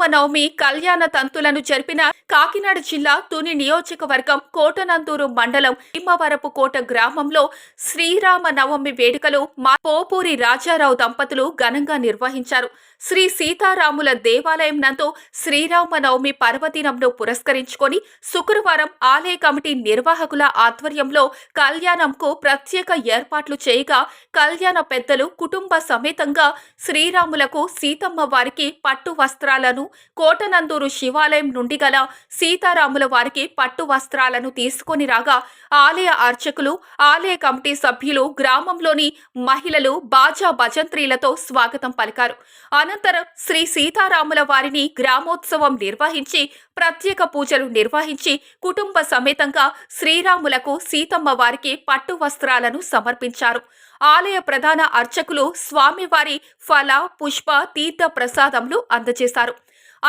శ్రీరామనవమి కళ్యాణ తంతులను జరిపిన కాకినాడ జిల్లా తుని నియోజకవర్గం కోటనందూరు మండలం భీమవరపు కోట గ్రామంలో శ్రీరామనవమి వేడుకలు పోపూరి రాజారావు దంపతులు ఘనంగా నిర్వహించారు. శ్రీ సీతారాముల దేవాలయం నందు శ్రీరామనవమి పర్వదినంను పురస్కరించుకొని శుక్రవారం ఆలయ కమిటీ నిర్వాహకుల ఆధ్వర్యంలో కళ్యాణంకు ప్రత్యేక ఏర్పాట్లు చేయగా కళ్యాణ పెద్దలు కుటుంబ సమేతంగా శ్రీరాములకు సీతమ్మ వారికి పట్టు వస్త్రాలను, కోటనందూరు శివాలయం నుండి గల సీతారాముల వారికి పట్టు వస్త్రాలను తీసుకొని రాగా ఆలయ అర్చకులు, ఆలయ కమిటీ సభ్యులు, గ్రామంలోని మహిళలు బాజా భజంత్రీలతో స్వాగతం పలికారు. అనంతరం శ్రీ సీతారాముల వారిని గ్రామోత్సవం నిర్వహించి ప్రత్యేక పూజలు నిర్వహించి కుటుంబ సమేతంగా శ్రీరాములకు, సీతమ్మ వారికి పట్టు వస్త్రాలను సమర్పించారు. ఆలయ ప్రధాన అర్చకులు స్వామివారి ఫల, పుష్ప, తీర్థ ప్రసాదములు అందజేశారు.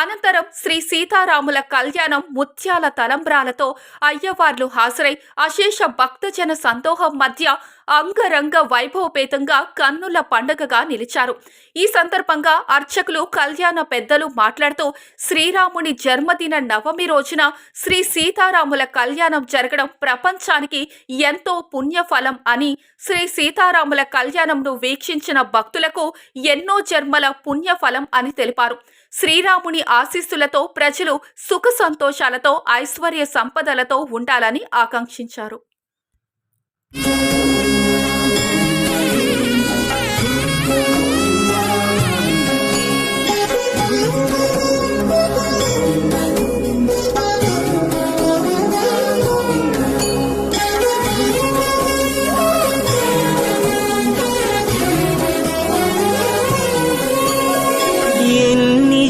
అనంతరం శ్రీ సీతారాముల కళ్యాణం ముత్యాల తలంబ్రాలతో అయ్యవార్లు హాజరై అశేష భక్తజన సందోహం మధ్య అంగరంగ వైభవపేతంగా కన్నుల పండగగా నిలిచారు. ఈ సందర్భంగా అర్చకులు, కళ్యాణ పెద్దలు మాట్లాడుతూ శ్రీరాముని జన్మదిన నవమి రోజున శ్రీ సీతారాముల కళ్యాణం జరగడం ప్రపంచానికి ఎంతో పుణ్యఫలం అని, శ్రీ సీతారాముల కళ్యాణంను వీక్షించిన భక్తులకు ఎన్నో జన్మల పుణ్యఫలం అని తెలిపారు. శ్రీరాముని ఆశీస్సులతో ప్రజలు సుఖ సంతోషాలతో, ఐశ్వర్య సంపదలతో ఉండాలని ఆకాంక్షించారు.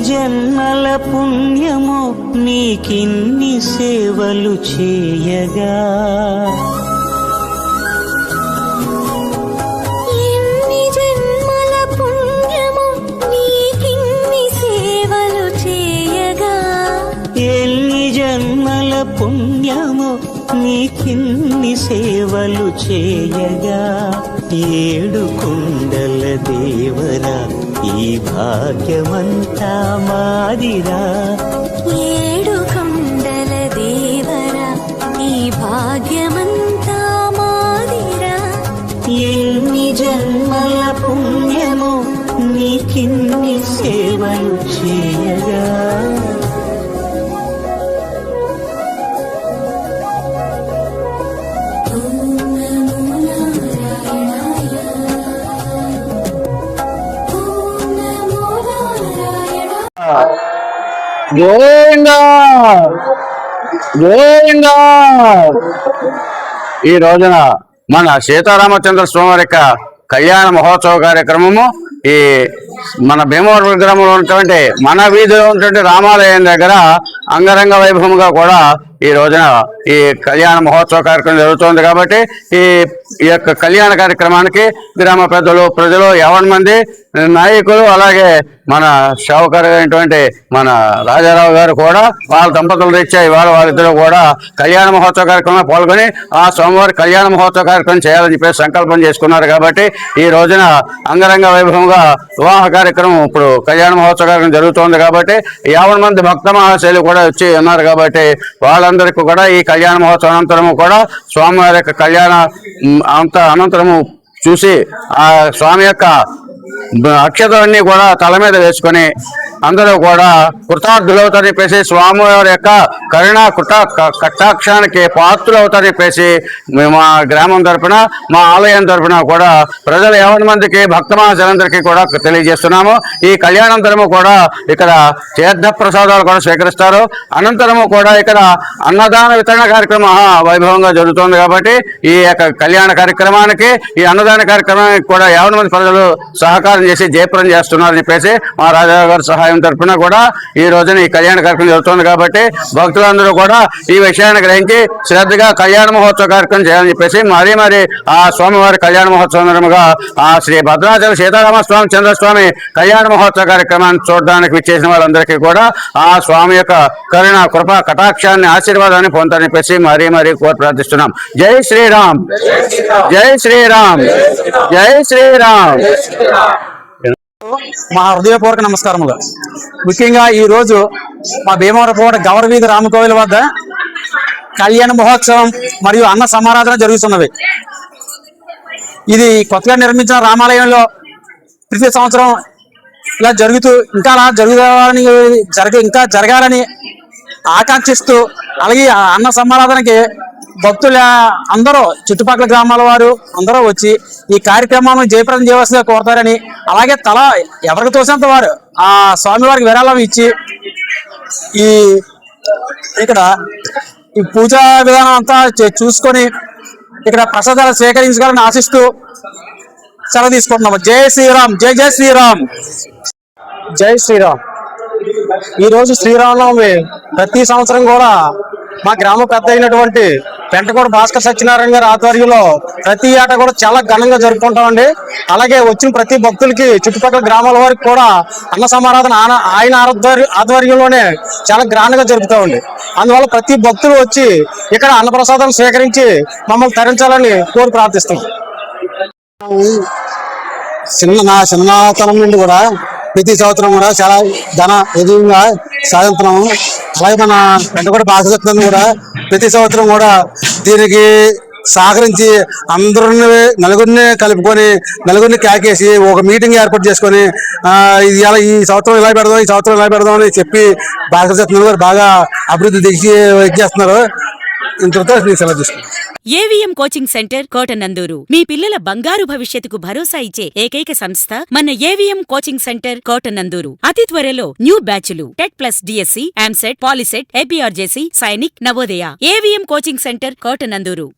జన్మల పుణ్యము నీకిన్ని సేవలు చేయగా, ఎన్ని జన్మల పుణ్యము నీకిన్ని సేవలు చేయగా, ఎన్ని జన్మల పుణ్యము నీకిన్ని సేవలు చేయగా, ఏడు కుండల దేవరా ఈ భాగ్యమంతా మాదిరా, ఏడు కొండల దేవరా ఈ భాగ్యమంతా మాదిరా, ఎన్ని జన్మల పుణ్యము నీకిన్ని సేవలు చేయగా. గోవిందా గోవిందా. ఈ రోజున మన సీతారామచంద్ర స్వామి యొక్క కళ్యాణ మహోత్సవ కార్యక్రమము ఈ మన భీమవరం గ్రామంలో ఉన్నటువంటి మన వీధిలో ఉన్నటువంటి రామాలయం దగ్గర అంగరంగ వైభవంగా కూడా ఈ రోజున ఈ కళ్యాణ మహోత్సవ కార్యక్రమం జరుగుతోంది. కాబట్టి ఈ యొక్క కళ్యాణ కార్యక్రమానికి గ్రామ పెద్దలు, ప్రజలు, 50 మంది నాయకులు, అలాగే మన సేవకురైనటువంటి మన రాజారావు గారు కూడా వాళ్ళ దంపతుల రీత్యా ఇవాళ వాళ్ళిద్దరూ కూడా కళ్యాణ మహోత్సవ కార్యక్రమంలో పాల్గొని ఆ సోమవారం కళ్యాణ మహోత్సవ కార్యక్రమం చేయాలని చెప్పేసి సంకల్పం చేసుకున్నారు. కాబట్టి ఈ రోజున అంగరంగ వైభవంగా వివాహ కార్యక్రమం, ఇప్పుడు కళ్యాణ మహోత్సవ కార్యక్రమం జరుగుతోంది. కాబట్టి 50 మంది భక్త మహాశైలు కూడా వచ్చి ఉన్నారు. కాబట్టి వాళ్ళందరికీ కూడా ఈ కళ్యాణ మహోత్సవం అనంతరము కూడా స్వామివారి యొక్క కళ్యాణ అనంతరము చూసి ఆ స్వామి యొక్క అక్షతలన్నీ కూడా తల మీద వేసుకొని అందరూ కూడా కృతార్థులవుతారని చెప్పేసి, స్వామివారి యొక్క కరుణా కటాక్షానికి పాత్రలు అవుతారని చెప్పేసి మా గ్రామం తరఫున, మా ఆలయం తరఫున కూడా ప్రజలు 50 మందికి భక్త మహాశలందరికీ కూడా తెలియజేస్తున్నాము. ఈ కళ్యాణాంతరము కూడా ఇక్కడ తీర్థ ప్రసాదాలు కూడా స్వీకరిస్తారు. అనంతరము కూడా ఇక్కడ అన్నదాన వితరణ కార్యక్రమం వైభవంగా జరుగుతుంది. కాబట్టి ఈ యొక్క కళ్యాణ కార్యక్రమానికి, ఈ అన్నదాన కార్యక్రమానికి కూడా 50 మంది ప్రజలు సహకారం చేసి జయప్రదం చేస్తున్నారని చెప్పేసి మా రాజారావు గారి సహాయం తరఫున కూడా ఈ రోజున ఈ కళ్యాణ కార్యక్రమం జరుగుతుంది. కాబట్టి భక్తులందరూ కూడా ఈ విషయాన్ని గ్రహించి శ్రద్ధగా కళ్యాణ మహోత్సవ కార్యక్రమం చేయాలని చెప్పేసి మరి ఆ స్వామివారి కళ్యాణ మహోత్సవంగా ఆ శ్రీ భద్రాచల సీతారామ స్వామి చంద్రస్వామి కళ్యాణ మహోత్సవ కార్యక్రమాన్ని చూడడానికి విచ్చేసిన వాళ్ళందరికీ కూడా ఆ స్వామి యొక్క కరుణ, కృప, కటాక్షాన్ని, ఆశీర్వాదాన్ని పొందాలని చెప్పేసి మరీ కోరి ప్రార్థిస్తున్నాం. జై శ్రీరామ్, జై శ్రీరామ్, జై శ్రీరామ్. మా హృదయపూర్వక నమస్కారములు. ముఖ్యంగా ఈరోజు మా భీమవరపుకోట గౌరవీధి రామకోవిల వద్ద కళ్యాణ మహోత్సవం మరియు అన్న సమారాధన జరుగుతున్నవి. ఇది కొత్తగా నిర్మించిన రామాలయంలో ప్రతి సంవత్సరం ఇలా జరుగుతూ ఇంకా జరగాలని ఆకాంక్షిస్తూ, అలాగే అన్న సమారాధనకి భక్తుల అందరూ చుట్టుపక్కల గ్రామాల వారు అందరూ వచ్చి ఈ కార్యక్రమాన్ని జయప్రదం చేయవలసిందిగా కోరతారని, అలాగే ఎవరికి తోసినంత వారు ఆ స్వామివారికి విరాళం ఇచ్చి ఇక్కడ ఈ పూజా విధానం అంతా చూసుకొని ఇక్కడ ప్రసాదాలు స్వీకరించాలని ఆశిస్తూ సెలవు తీసుకుంటున్నాము. జై శ్రీరామ్, జై జై శ్రీరామ్, జై శ్రీరామ్. ఈరోజు శ్రీరామనవమి ప్రతి సంవత్సరం కూడా మా గ్రామ పెద్ద అయినటువంటి పెంటకోట భాస్కర్ సత్యనారాయణ గారి ఆధ్వర్యంలో ప్రతి ఏటా కూడా చాలా ఘనంగా జరుపుకుంటామండి. అలాగే వచ్చిన ప్రతి భక్తులకి చుట్టుపక్కల గ్రామాల వారికి కూడా అన్న సమారాధన ఆయన ఆధ్వర్యంలోనే చాలా గ్రాండ్ గా జరుపుతామండి. అందువల్ల ప్రతి భక్తులు వచ్చి ఇక్కడ అన్నప్రసాదాలు స్వీకరించి మమ్మల్ని తరించాలని కోరి ప్రార్థిస్తున్నాం. చిన్నతనం నుండి కూడా ప్రతి సంవత్సరం కూడా చాలా విజయంగా సాధిస్తున్నాము. అలాగే మన పెంటకోట భాస్కర్ కూడా ప్రతి సంవత్సరం కూడా దీనికి సహకరించి అందరిని నలుగురిని కలుపుకొని నలుగురిని క్యాకేసి ఒక మీటింగ్ ఏర్పాటు చేసుకొని ఈ సంవత్సరం ఇలా పెడదాం, ఈ సంవత్సరం ఇలా పెడదాం అని చెప్పి భాస్కర్ గారు బాగా అభివృద్ధి దిగి చేస్తున్నారు. ఇంతతో సెలవు తీసుకున్నాను. ఏవిఎం కోచింగ్ సెంటర్ కోటనందూరు మీ పిల్లల బంగారు భవిష్యత్తుకు భరోసా ఇచ్చే ఏకైక సంస్థ మన ఏవిఎం కోచింగ్ సెంటర్ కోటనందూరు. అతి త్వరలో న్యూ బ్యాచ్లు TET plus DSC, EAMCET, POLYCET, APRJC, Sainik, Navodaya. AVM coaching centre Kotananduru.